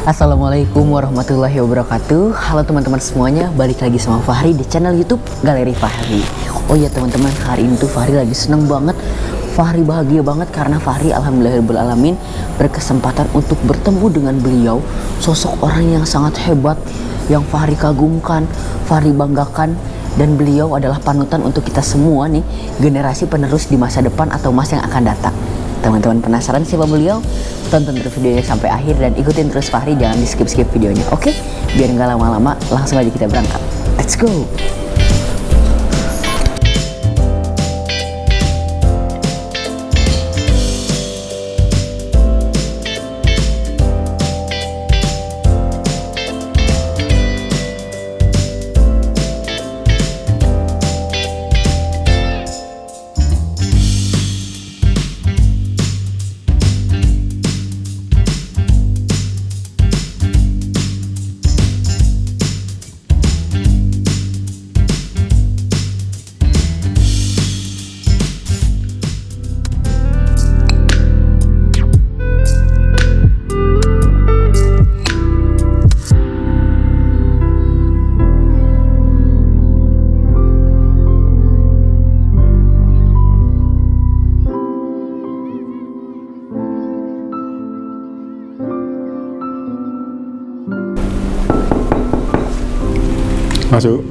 Assalamualaikum warahmatullahi wabarakatuh. Halo teman-teman semuanya, balik lagi sama Fahri di channel YouTube Galeri Fahri. Oh ya teman-teman, hari ini tuh Fahri lagi seneng banget. Fahri bahagia banget karena Fahri alhamdulillahirobbilalamin berkesempatan untuk bertemu dengan beliau, sosok orang yang sangat hebat, yang Fahri kagumkan, Fahri banggakan, dan beliau adalah panutan untuk kita semua nih, generasi penerus di masa depan atau masa yang akan datang. Teman-teman penasaran siapa beliau? Tonton terus videonya sampai akhir dan ikutin terus Fahri, jangan di skip-skip videonya. Oke? Biar nggak lama-lama, langsung aja kita berangkat. Let's go! Masuk.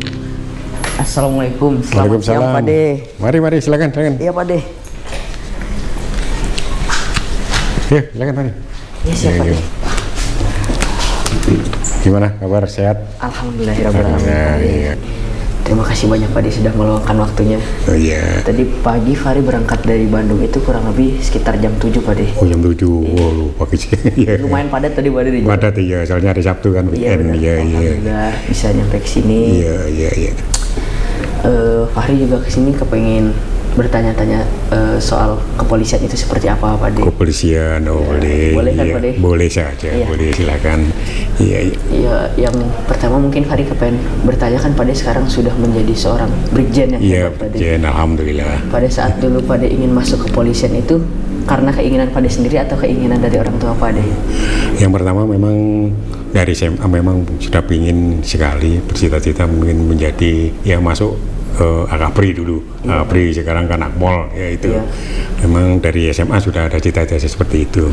Assalamualaikum, selamat siang Pak De. Mari silakan. Iya Pak De. Ya, silakan mari. Iya siap Pak De. Gimana kabar, sehat? Alhamdulillahirobbilalamin. Iya. Terima kasih banyak Pak De sudah meluangkan waktunya. Oh iya. Tadi pagi Fahri berangkat dari Bandung itu kurang lebih sekitar jam 7 Pak De. Oh jam 7. Wow, pagi sih. Iya. Lumayan padat tadi Pak De di jalan. Padat ya, soalnya hari Sabtu kan weekend. Iya. Alhamdulillah bisa nyampe ke sini. Iya. Fahri juga kesini kepengen bertanya-tanya soal kepolisian itu seperti apa Pak De. Kepolisian, boleh. Boleh kan iya. Pak De? Boleh saja, Iya. boleh silakan. Iya. Ya, yang pertama mungkin Fahri kepengen bertanya kan Pak De sekarang sudah menjadi seorang brigjen yang Iya, hebat Pak De. Jen, alhamdulillah. Pada saat dulu Pak De ingin masuk kepolisian itu karena keinginan Pak De sendiri atau keinginan dari orang tua Pak De? Yang pertama memang dari SMA memang sudah ingin sekali bercita-cita mungkin menjadi yang masuk Akapri dulu, Akapri sekarang kan Akpol ya itu. Iya. Memang dari SMA sudah ada cita-cita seperti itu.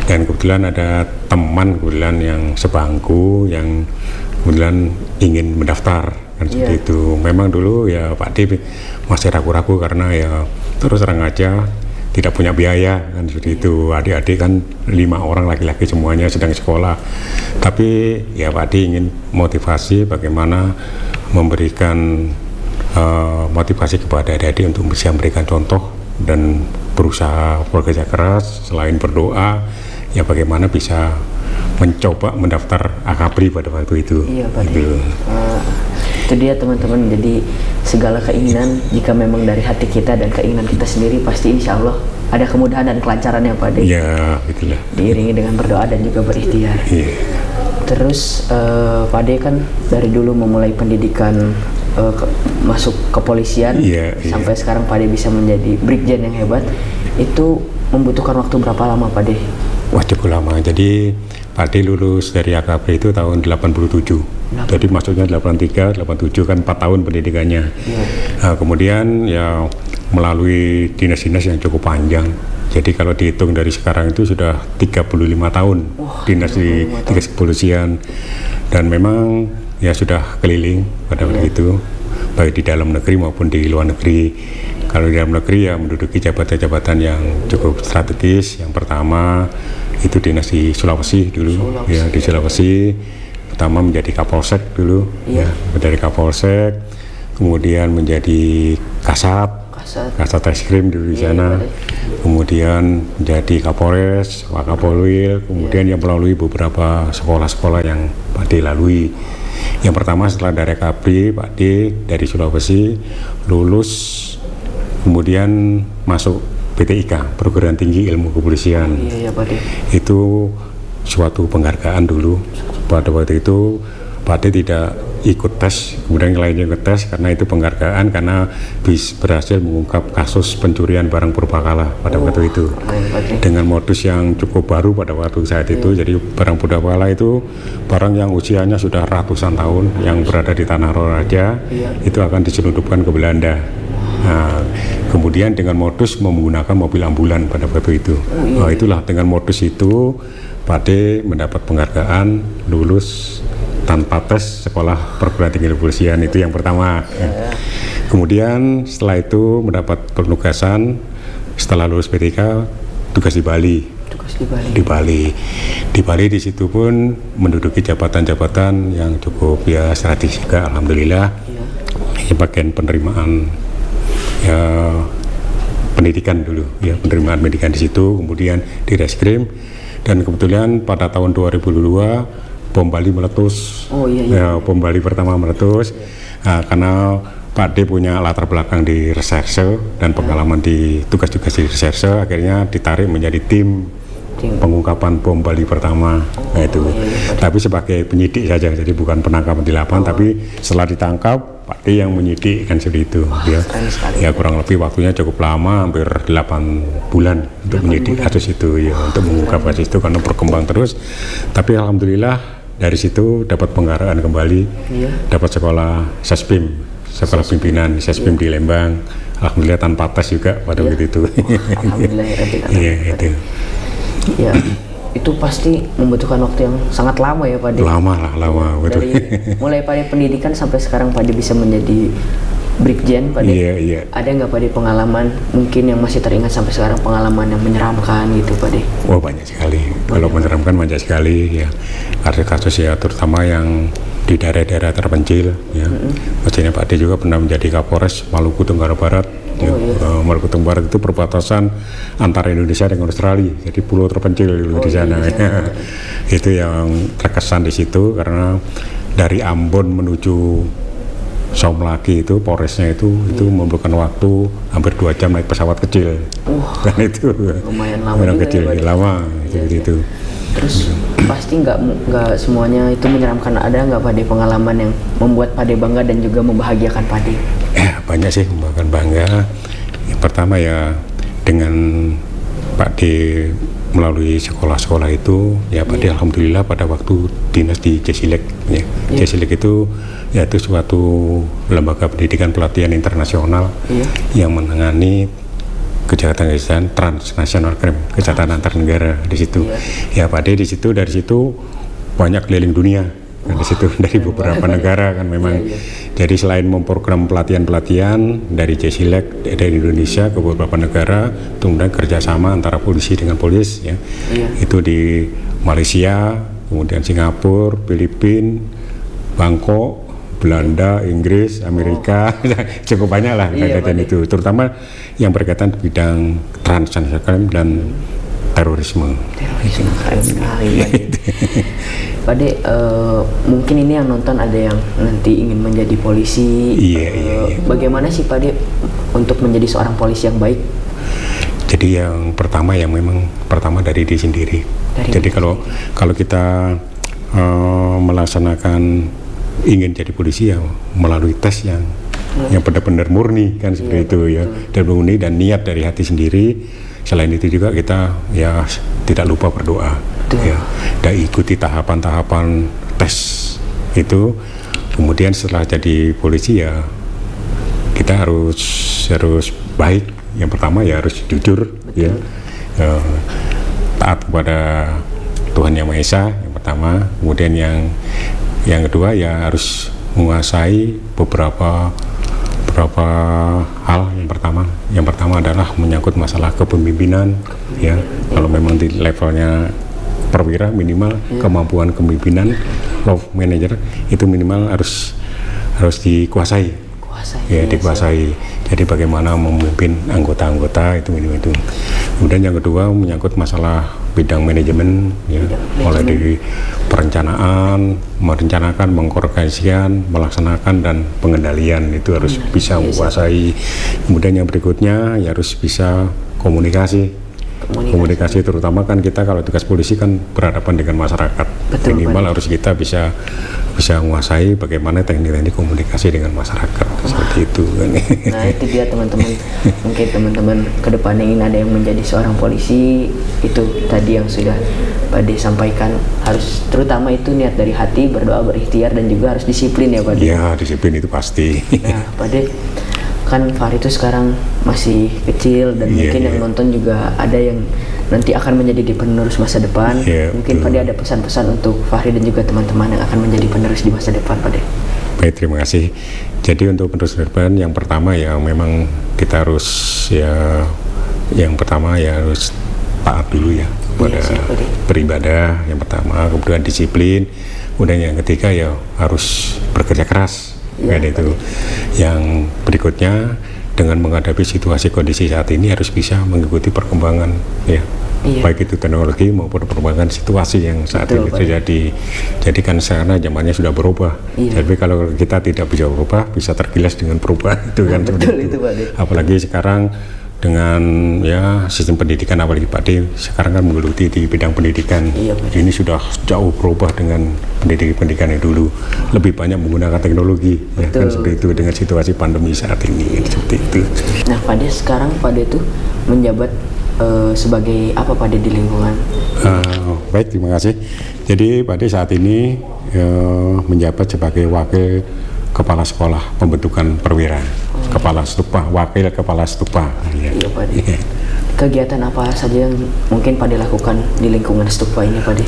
Dan kebetulan ada teman yang sebangku yang kebetulan ingin mendaftar kan seperti itu. Memang dulu ya Pak D masih ragu-ragu karena ya terus terang aja tidak punya biaya kan seperti itu. Adik-adik kan 5 orang laki-laki semuanya sedang sekolah, tapi ya Pak D ingin motivasi bagaimana memberikan motivasi kepada adik-adik untuk bisa memberikan contoh dan berusaha bekerja keras selain berdoa ya bagaimana bisa mencoba mendaftar Akapri pada waktu itu. Iya Pak De. Itu dia teman-teman, jadi segala keinginan jika memang dari hati kita dan keinginan kita sendiri pasti insya Allah ada kemudahan dan kelancaran ya Pak De. Ya itulah. Diiringi dengan berdoa dan juga berikhtiar. Iya. Terus Pak De kan dari dulu memulai pendidikan masuk kepolisian sampai sekarang Pak De bisa menjadi brigjen yang hebat. Itu membutuhkan waktu berapa lama Pak De? Wah cukup lama. Jadi Pak D lulus dari Akapri itu tahun 87. Jadi maksudnya 83, 87 kan 4 tahun pendidikannya. Nah, kemudian ya melalui dinas-dinas yang cukup panjang. Jadi kalau dihitung dari sekarang itu sudah 35 tahun dinas di kepolisian. Dan memang ya sudah keliling pada waktu itu, baik di dalam negeri maupun di luar negeri. Kalau di dalam negeri ya menduduki jabatan-jabatan yang cukup strategis. Yang pertama itu dinas di Sulawesi dulu. Ya di Sulawesi pertama menjadi Kapolsek dulu, ya menjadi Kapolsek, kemudian menjadi Kasat Reskrim dulu di sana, kemudian menjadi Kapolres, Wakapolwil, kemudian yang melalui beberapa sekolah-sekolah yang Pak D lalui. Yang pertama setelah dari Akapri, Pak D dari Sulawesi lulus, kemudian masuk PTIK, Perguruan Tinggi Ilmu Kepolisian. Iya Pak D. Itu suatu penghargaan dulu. Pada waktu itu Pak D tidak ikut tes, kemudian yang lainnya ikut tes karena itu penghargaan karena berhasil mengungkap kasus pencurian barang purbakala pada waktu itu dengan modus yang cukup baru pada waktu saat itu. Jadi barang purbakala itu barang yang usianya sudah ratusan tahun yang berada di tanah Toraja, itu akan diselundupkan ke Belanda. Nah, kemudian dengan modus menggunakan mobil ambulan pada waktu itu. Nah, itulah dengan modus itu Pak D mendapat penghargaan lulus tanpa tes sekolah perguruan tinggi kepolisian, itu yang pertama. Kemudian setelah itu mendapat penugasan setelah lulus P3 tugas di Bali. Di Bali di situ pun menduduki jabatan-jabatan yang cukup ya strategis juga, alhamdulillah. Ini bagian penerimaan ya pendidikan dulu ya, penerimaan pendidikan di situ, kemudian di reskrim, dan kebetulan pada tahun 2002 bom Bali meletus. Ya, bom Bali pertama meletus. Karena Pak D punya latar belakang di reserse dan pengalaman di tugas-tugas di reserse, akhirnya ditarik menjadi tim pengungkapan bom Bali pertama. Nah, itu. Tapi sebagai penyidik saja, jadi bukan penangkapan di lapangan, tapi setelah ditangkap Pak D yang menyidik kan seperti itu. Ya kurang lebih waktunya cukup lama, hampir 8 bulan untuk menyidik kasus itu ya, untuk mengungkap kasus itu karena berkembang terus. Tapi alhamdulillah dari situ dapat penghargaan kembali, dapat sekolah Sespim, sekolah pimpinan Sespim di Lembang, alhamdulillah tanpa tes juga pada waktu itu. Alhamdulillah ya itu. Ya, itu pasti membutuhkan waktu yang sangat lama ya Pak D. Lama, betul. Dari mulai Pak D pendidikan sampai sekarang Pak D bisa menjadi Brigjen, Pak D. Iya. Ada nggak Pak D pengalaman mungkin yang masih teringat sampai sekarang, pengalaman yang menyeramkan gitu Pak D? Wah, banyak sekali. Kalau menyeramkan banyak sekali ya. Kasus ya terutama yang di daerah-daerah terpencil ya. Maksudnya Pak D juga pernah menjadi Kapolres Maluku Tenggara Barat. Maluku Tenggara Barat itu perbatasan antara Indonesia dengan Australia, jadi pulau terpencil di sana. Itu yang terkesan di situ karena dari Ambon menuju Somlaki itu Polresnya itu memerlukan waktu hampir 2 jam naik pesawat kecil. Kan itu lumayan lama kecil, ya, lama itu. Terus pasti nggak semuanya itu menyeramkan. Ada nggak Pak D pengalaman yang membuat Pak D bangga dan juga membahagiakan Pak D? Banyak sih membahagiakan bangga. Yang pertama ya dengan Pak D melalui sekolah-sekolah itu ya Pak D alhamdulillah pada waktu dinas di Cesilek ya. Cesilek itu yaitu suatu lembaga pendidikan pelatihan internasional yang menangani kejahatan transnasional crime, kejahatan antar negara di situ. Ya Pak D di situ, dari situ banyak keliling dunia. Di situ dari beberapa negara kan memang. Jadi selain memprogram pelatihan dari Cesilek dari Indonesia ke beberapa negara, kemudian kerjasama antara polisi dengan polis ya. Itu di Malaysia, kemudian Singapura, Filipina, Bangkok, Belanda, Inggris, Amerika, cukup banyak lah kaitan itu, terutama yang berkaitan bidang transnasional dan terorisme. Keren sekali Pak D. Mungkin ini yang nonton ada yang nanti ingin menjadi polisi. Bagaimana sih Pak D untuk menjadi seorang polisi yang baik? Jadi yang pertama yang memang pertama dari diri sendiri. Jadi kalau kita melaksanakan ingin jadi polisi ya melalui tes yang benar-benar murni kan seperti itu ya, dan murni dan niat dari hati sendiri. Selain itu juga kita ya tidak lupa berdoa ya, dan ikuti tahapan-tahapan tes itu. Kemudian setelah jadi polisi ya kita harus baik. Yang pertama ya harus jujur ya, taat kepada Tuhan Yang Maha Esa yang pertama. Kemudian yang kedua ya harus menguasai beberapa hal. Yang pertama adalah menyangkut masalah kepemimpinan ya. Kalau memang di levelnya perwira minimal kemampuan kepemimpinan, love manager itu minimal harus dikuasai. Dikuasai. Jadi bagaimana memimpin anggota-anggota itu minimal itu. Kemudian yang kedua menyangkut masalah bidang manajemen ya, mulai dari perencanaan, merencanakan, mengkoordinasikan, melaksanakan dan pengendalian itu harus bisa menguasai. Kemudian yang berikutnya ya harus bisa komunikasi komunikasi terutama kan kita kalau tugas polisi kan berhadapan dengan masyarakat. Betul, minimal Pak. harus kita bisa menguasai bagaimana teknik-teknik komunikasi dengan masyarakat seperti itu kan. Nah itu dia teman-teman, mungkin teman-teman kedepannya ingin ada yang menjadi seorang polisi, itu tadi yang sudah Pak De sampaikan, harus terutama itu niat dari hati, berdoa, berikhtiar, dan juga harus disiplin ya Pak De. Ya, disiplin itu pasti. Nah Pak De, kan Fahri itu sekarang masih kecil dan mungkin yang nonton juga ada yang nanti akan menjadi penerus masa depan. Mungkin Pak De ada pesan-pesan untuk Fahri dan juga teman-teman yang akan menjadi penerus di masa depan Pak De. Baik, terima kasih. Jadi untuk penerus depan yang pertama ya memang kita harus yang pertama ya harus taat dulu ya pada beribadah yang pertama, kemudian disiplin, kemudian yang ketiga ya harus bekerja keras. Itu. Yang berikutnya dengan menghadapi situasi kondisi saat ini harus bisa mengikuti perkembangan ya. Baik itu teknologi maupun perkembangan situasi yang saat ini terjadi. Jadi kan sekarang zamannya sudah berubah. Jadi kalau kita tidak bisa berubah, bisa tergilas dengan perubahan itu kan. Betul itu Pak De. Apalagi sekarang dengan ya sistem pendidikan, apalagi Pak De sekarang kan menggeluti di bidang pendidikan. Ini sudah jauh berubah dengan pendidikan yang dulu, lebih banyak menggunakan teknologi ya kan, seperti itu dengan situasi pandemi saat ini seperti itu. Nah Pak De, sekarang Pak De itu menjabat sebagai apa Pak De di lingkungan? Baik, terima kasih. Jadi Pak De saat ini menjabat sebagai wakil kepala sekolah pembentukan perwira, kepala stupa, wakil kepala stupa. Iya Pak De. Kegiatan apa saja yang mungkin Pak De lakukan di lingkungan stupa ini Pak De?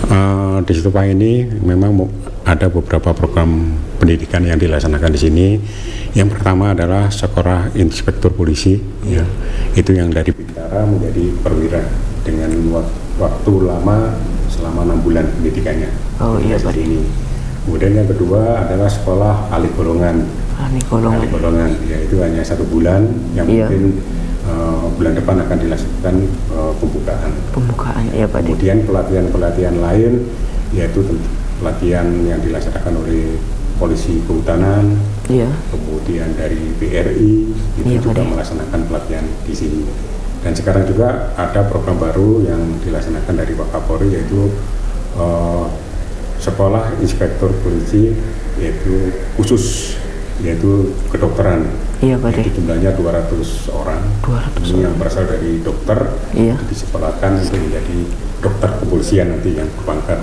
Di stupa ini memang ada beberapa program pendidikan yang dilaksanakan di sini. Yang pertama adalah sekolah inspektur polisi, ya. Itu yang dari bintara menjadi perwira dengan waktu lama selama 6 bulan pendidikannya. Oh iya Pak De. Kemudian yang kedua adalah sekolah alih golongan. Alih golongan. Ya itu hanya 1 bulan yang mungkin bulan depan akan dilaksanakan pembukaan. Ya Pak De. Kemudian pelatihan lain yaitu pelatihan yang dilaksanakan oleh polisi kehutanan, kemudian dari BRI itu juga melaksanakan pelatihan di sini. Dan sekarang juga ada program baru yang dilaksanakan dari Pak Kapolri yaitu sekolah inspektur polisi yaitu khusus yaitu kedokteran. Itu jumlahnya 200 orang. Ini yang berasal dari dokter disekolahkan untuk menjadi dokter kepolisian nanti yang berpangkat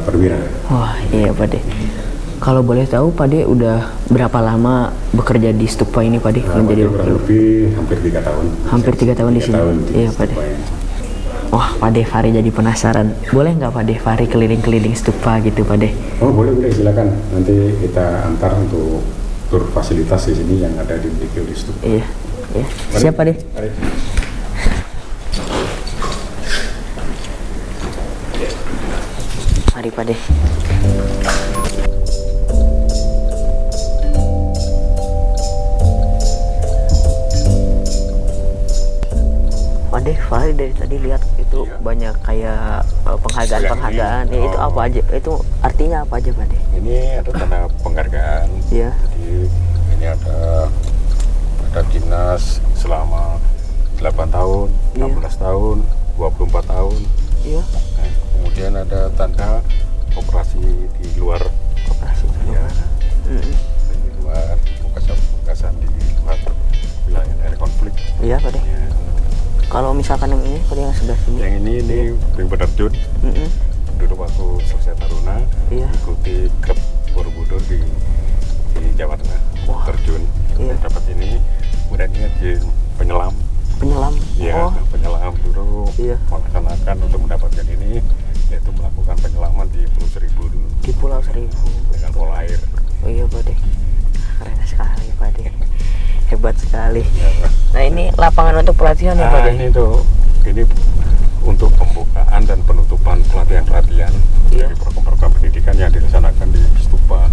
perwira. Wah iya Pak De. Kalau boleh tahu Pak De udah berapa lama bekerja di stupa ini Pak De? Menjadi kurang lebih hampir 3 tahun. Hampir 3 tahun di sini. Iya Pak De. Wah Pak De, Fahri jadi penasaran. Boleh nggak Pak De Fahri keliling-keliling stupa gitu Pak De? Oh boleh silakan. Nanti kita antar untuk tur fasilitas di sini yang ada di stupa. Iya. Siap Pak De. Mari Pak De. Pak De, Fahri dari tadi lihat itu banyak kayak penghargaan. Ya, itu apa aja? Itu artinya apa aja Pak De? Ini ada tanda penghargaan. Iya. Jadi ini ada dinas selama 8 tahun, 16 tahun, 24 tahun. Iya. Nah, kemudian ada tanda operasi di luar. Di luar pembegasan di luar wilayah dari konflik. Iya Pak De. Ya. Kalau misalkan yang ini, yang sebelah sini. Yang ini penerjun. Dulu waktu selesai taruna, ikuti klub Borobudur di Jawa Tengah. Terjun, dapat ini. Kemudian ini di penyelam. Ya, penyelam dulu melaksanakan untuk mendapatkan ini, yaitu melakukan penyelaman di Pulau Seribu dulu. Di Pulau Seribu. Dengan pola air. Oh iya Pak De. Keren sekali Pak De. Hebat sekali. Nah ini lapangan untuk pelatihan ya Pak De? Ini untuk pembukaan dan penutupan pelatihan-pelatihan dari program-program pendidikan yang dilaksanakan di stupa.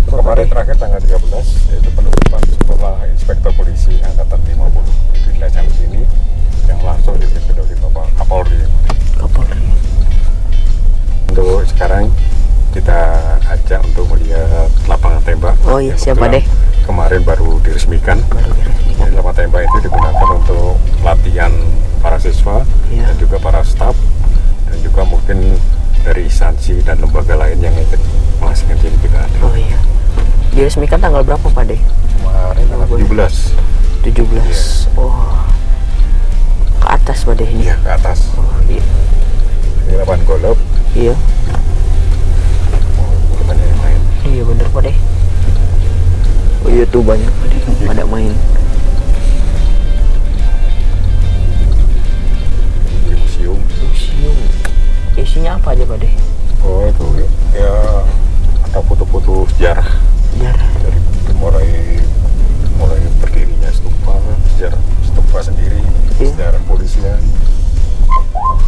Kemarin terakhir tanggal 13 yaitu penutupan sekolah inspektor polisi angkatan 50 itu dilaksanakan di sini yang langsung dipimpin oleh Bapak Kapolri. Untuk sekarang kita ajak untuk melihat lapangan tembak. Oh iya, siapa deh? Kemarin kemarin baru diresmikan. Baru diresmikan. Jadi lapangan tembak itu digunakan untuk latihan para siswa Iya. dan juga para staf dan juga mungkin dari instansi dan lembaga lain yang ikut melaksanakan ini juga ada. Oh iya. Diresmikan tanggal berapa Pak De? Kemarin tanggal 17. 17. Oh. Ke atas Pak De ini. Iya, ke atas. Oh iya. Ini lapangan golf. Iya. Banyak yang main. Iya bener Pak De. Oh iya tuh banyak Pak De pada main. Di museum. Museum. Isinya apa aja Pak De? Oh itu ya ada foto-foto sejarah Sejarah. dari mulai berdirinya stupa, sejarah stupa sendiri, Iya. sejarah polisian.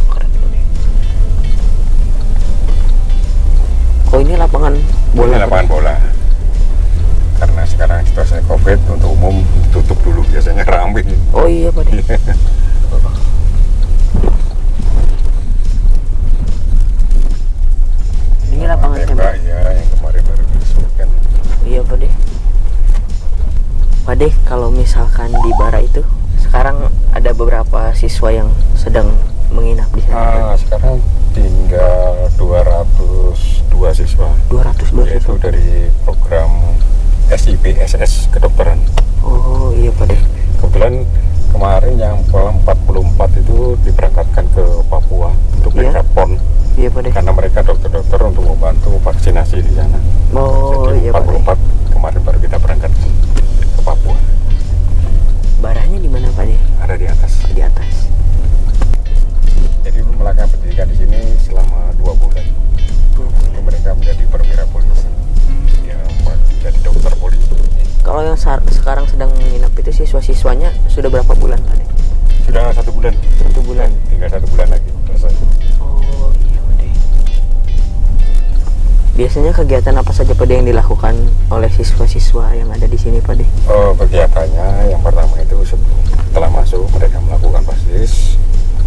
Keren Pak De. Oh ini lapangan bola. Ini lapangan bola. Karena sekarang situasinya COVID, untuk umum tutup dulu, biasanya ramai. Oh iya Pak De. Ini lapangan tembak. ya yang kemarin baru diresmikan. Iya Pak De. Pak De, kalau misalkan di Bara itu sekarang ada beberapa siswa yang sedang menginap di sana. Sekarang tinggal 202 siswa. 202 Yaitu siswa. dari program SIPSS kedokteran. Oh iya Pak De. Kebetulan kemarin yang 44 itu diberangkatkan ke Papua untuk Iya. mereka PON Iya Pak De. karena mereka dokter-dokter untuk membantu vaksinasi di sana. Oh Jadi iya Pak De. 44 kemarin baru kita berangkatkan ke Papua. Baranya di mana Pak De? Ada di atas. Di atas. Jadi melakukan pendidikan di sini selama 2 bulan. Itu mereka menjadi perwira polisi. Ya, menjadi dokter polisi. Kalau yang sekarang sedang menginap itu siswa-siswanya sudah berapa bulan Pak De? Sudah 1 bulan. 1 bulan. Tinggal 1 bulan lagi selesai. Oh iya Pak De. Biasanya kegiatan apa saja Pak De yang dilakukan oleh siswa-siswa yang ada di sini Pak De? Oh, kegiatannya yang pertama itu setelah masuk mereka melakukan basis,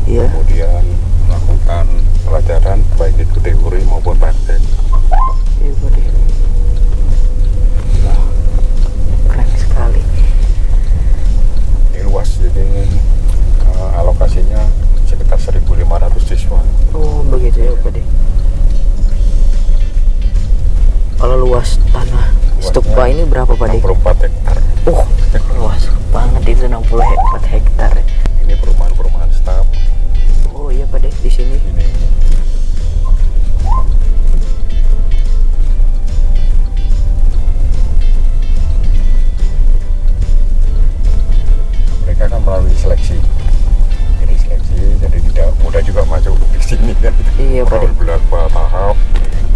Iya. kemudian melakukan pelajaran baik itu teori maupun praktek. Iya Pak De. Wah, keren sekali. Ini luas, jadi alokasinya sekitar 1.500 siswa. Oh begitu ya Pak De. Kalau luas tanah stupa ini berapa Pak De? 64 hektar. Oh luas banget itu 64 hektar. Ini perumahan-perumahan staf. Oh iya Pak De, di sini. Ini mereka kan melalui seleksi. Jadi tidak mudah juga masuk di sini kan. Iya, Pak De. Beberapa tahap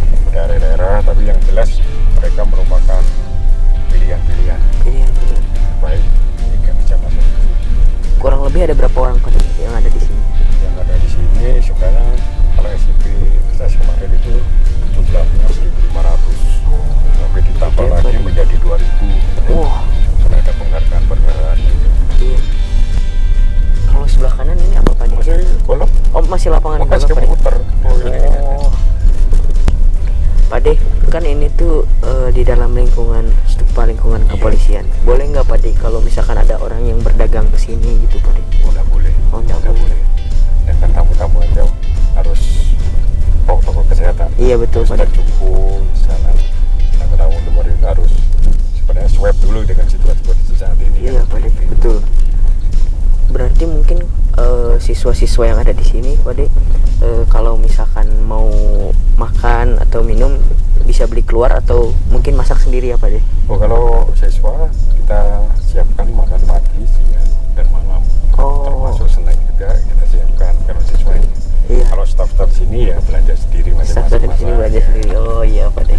di daerah-daerah, tapi yang jelas mereka merupakan pilihan-pilihan Ini baik jika bisa masuk. kurang lebih ada berapa orang Pak De yang ada di sini? Yang ada di sini sebenarnya kalau SIP saya kemarin itu jumlahnya 1.500, tapi ditambah Oke, lagi Pak. menjadi 2.000. Wah, Karena ada penghargaan gitu. iya. Kalau sebelah kanan ini apa Pak De? Masih golok, Oh masih lapangan bola masih Pak De? muter. Oh. Pak De, kan ini tuh di dalam lingkungan stupa lingkungan kepolisian. Boleh nggak Pak De kalau misalkan ada orang yang berdagang ke sini gitu Pak De? Oh, nggak boleh. Oh, nggak Nggak boleh. Dan kan tamu-tamu aja harus protokol kesehatan. Iya betul Pak De. Sudah cukup di sana. Nah, tamu luar itu harus sebenarnya swab dulu dengan situasi kondisi saat ini. Iya Pak De, betul. Berarti mungkin siswa-siswa yang ada di sini Pak De, kalau misalkan mau makan atau minum bisa beli keluar atau mungkin masak sendiri ya Pak De? Oh, kalau siswa kita siapkan makan pagi, siang, dan malam. Oh. Termasuk snack juga kita siapkan kalau siswa ini. Iya. Kalau staff-staff sini ya belanja sendiri Staff dari masing-masing. sini belanja sendiri. Oh iya Pak De.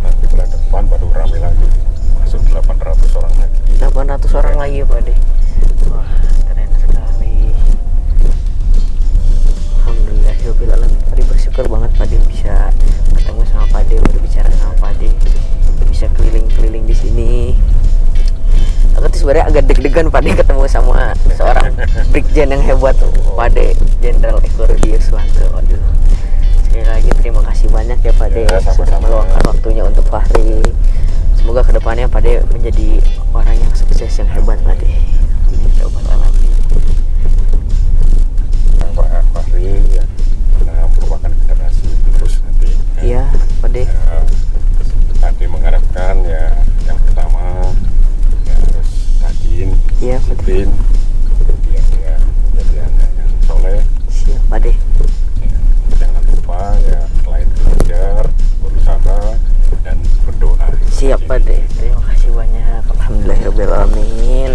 Nanti bulan depan baru ramai lagi. Masuk 800 orang lagi. 800 orang lagi Pak De. Wah keren sekali. Alhamdulillah Tadi bersyukur banget Pak De bisa ketemu sama Pak De, berbicara sama Pak De, bisa keliling-keliling di sini. Aku tuh sebenarnya agak deg-degan Pak De ketemu sama seorang brigjen yang hebat Pak De, Jenderal Eko Rudi Yuswanto. Waduh, Sekali lagi terima kasih banyak ya Pak De, sudah meluangkan waktunya untuk Fahri. Semoga kedepannya Pak De menjadi orang yang sukses, yang hebat Pak De. Pak Fahri ya, merupakan generasi terus nanti. Iya Pak De. Nanti mengharapkan ya yang pertama ya harus rajin, Iya Pak De. disiplin, kemudian ya menjadi anak yang soleh. Siap Pak De. Ya, jangan lupa ya selain belajar, berusaha dan berdoa. Siap Pak De. Terima kasih banyak. Alhamdulillahirobbilalamin.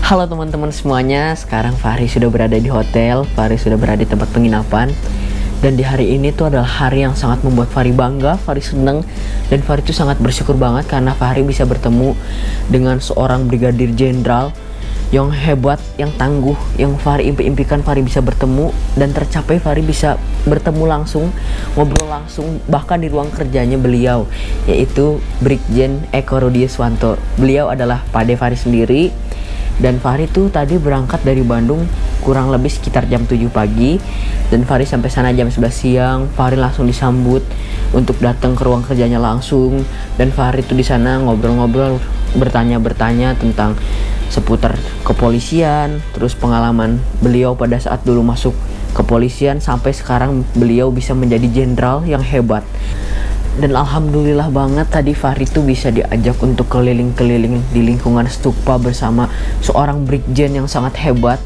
Halo teman-teman semuanya, sekarang Fahri sudah berada di hotel, Fahri sudah berada di tempat penginapan. Dan di hari ini tuh adalah hari yang sangat membuat Fahri bangga, Fahri senang. Dan Fahri tuh sangat bersyukur banget karena Fahri bisa bertemu dengan seorang brigadir jenderal yang hebat, yang tangguh, yang Fahri impikan Fahri bisa bertemu. Dan tercapai Fahri bisa bertemu langsung, ngobrol langsung, bahkan di ruang kerjanya beliau, yaitu Brigjen Eko Rudi Yuswanto. Beliau adalah Pak De Fahri sendiri. Dan Fahri tuh tadi berangkat dari Bandung kurang lebih sekitar jam 7 pagi. Dan Fahri sampai sana jam 11 siang. Fahri langsung disambut untuk datang ke ruang kerjanya langsung. Dan Fahri tuh di sana ngobrol-ngobrol, bertanya-bertanya tentang seputar kepolisian, terus pengalaman beliau pada saat dulu masuk kepolisian sampai sekarang beliau bisa menjadi jenderal yang hebat. Dan alhamdulillah banget tadi Fahri tuh bisa diajak untuk keliling-keliling di lingkungan stupa bersama seorang brigjen yang sangat hebat.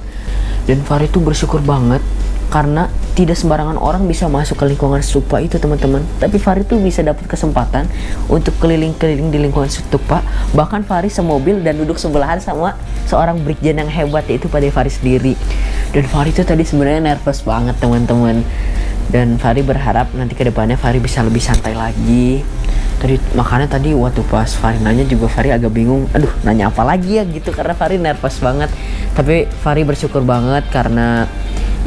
Dan Fahri tuh bersyukur banget karena tidak sembarangan orang bisa masuk ke lingkungan stupa itu teman-teman. Tapi Fahri tuh bisa dapat kesempatan untuk keliling-keliling di lingkungan stupa. Bahkan Fahri semobil dan duduk sebelahan sama seorang brigjen yang hebat, yaitu Pak De Fahri sendiri. Dan Fahri tuh tadi sebenarnya nervous banget teman-teman. Dan Fahri berharap nanti ke depannya Fahri bisa lebih santai lagi. Makanya tadi waktu pas Fahri nanya juga Fahri agak bingung, aduh nanya apa lagi ya gitu, karena Fahri nervous banget. Tapi Fahri bersyukur banget karena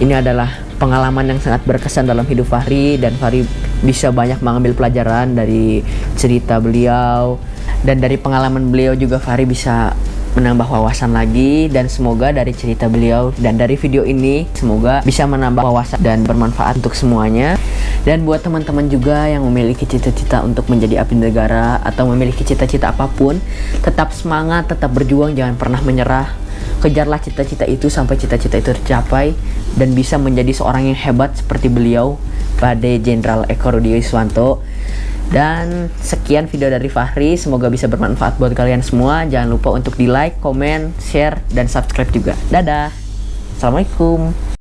ini adalah pengalaman yang sangat berkesan dalam hidup Fahri. Dan Fahri bisa banyak mengambil pelajaran dari cerita beliau. Dan dari pengalaman beliau juga Fahri bisa menambah wawasan lagi. Dan semoga dari cerita beliau dan dari video ini semoga bisa menambah wawasan dan bermanfaat untuk semuanya. Dan buat teman-teman juga yang memiliki cita-cita untuk menjadi abdi negara atau memiliki cita-cita apapun, tetap semangat, tetap berjuang, jangan pernah menyerah. Kejarlah cita-cita itu sampai cita-cita itu tercapai dan bisa menjadi seorang yang hebat seperti beliau, Pak De Jenderal Eko Rudi Yuswanto. Dan sekian video dari Fahri, semoga bisa bermanfaat buat kalian semua. Jangan lupa untuk di like, komen, share, dan subscribe juga. Dadah, assalamualaikum.